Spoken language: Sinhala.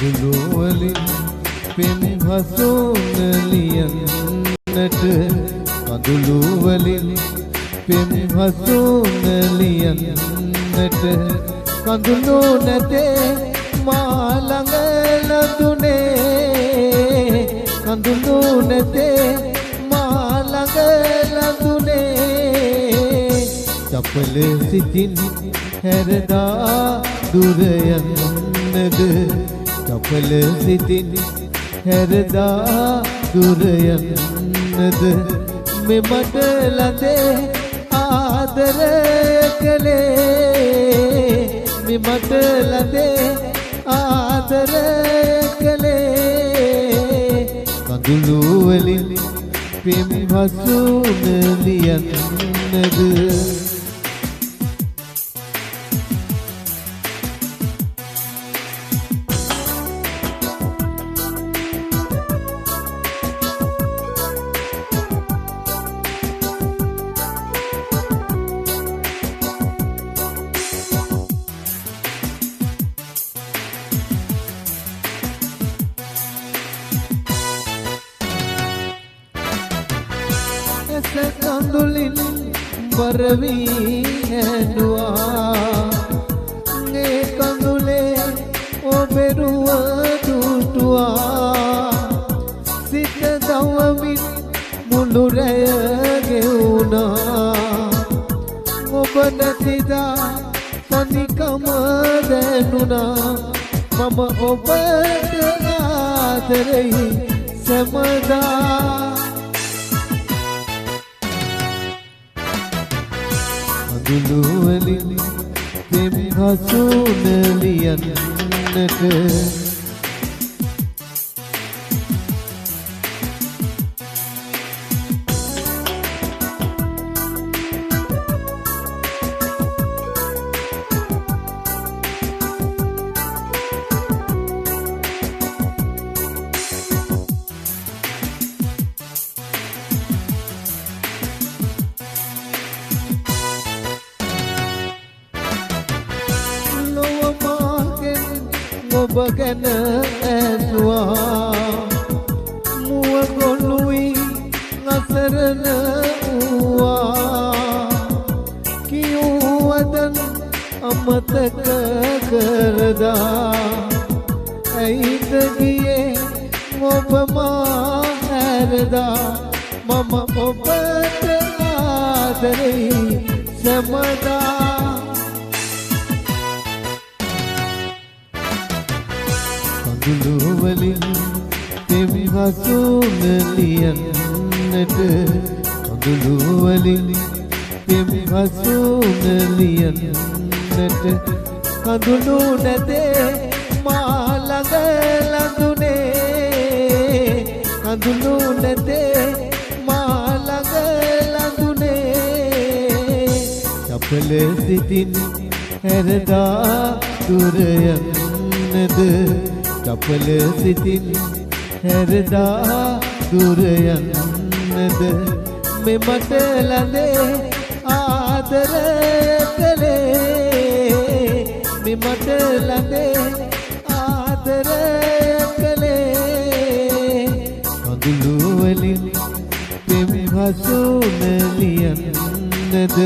කඳුළු වලින් පෙම් හසුන ලියන්නට කඳුළු වලින් පෙම් හසුන ලියන්නට කඳුළු නැතේ මා ළඟ ලඳුනේ කඳුළු නැතේ මා ළඟ ලඳුනේ චපල සිතින් හැරදා දුර යන්නද චපල සිතින් හැරදා දුර යන්නද මෙමට ලඳේ ආදරය කළේ මෙමට ලඳේ ආදරය කළේ කඳුළු වලින් පෙම් හසුන ලියන්නද කඳුලින් බරවී හැඬුවා මේ කඳුලේ ඔබෙරුව දුටුවා සිත දවමින් මුළු රැය ගෙවුණා ඔබ නැතිදා තනිකම දැනුණා මම ඔබට ආදරෙයි සැමදා කඳුළු වලින් පෙම් හසුන ලියන්නට ඔබ ගැන ඇසුවා මුව ගොළුයි අසරණ වූවා කිව්වදන් අමතක කරදා ඇයිද ගියේ ඔබ මා හැරදා මම ඔබට ආදරෙයි සැමදා කඳුළු වලින් පෙම් හසුන ලියන්නට කඳුළු වලින් පෙම් හසුන ලියන්නට කඳුළු නැතේ මා ළඟ ලඳුනේ කඳුළු නැතේ මා ළඟ ලඳුනේ චපල සිතින් හැරදා දුර යන්නද චපල සිතින් හැරදා දුර යන්නද මෙමට ලඳේ ආදරය කළේ මෙමට ලඳේ ආදරය කළේ කඳුළු වලින් පෙම් හසුන ලියන්නද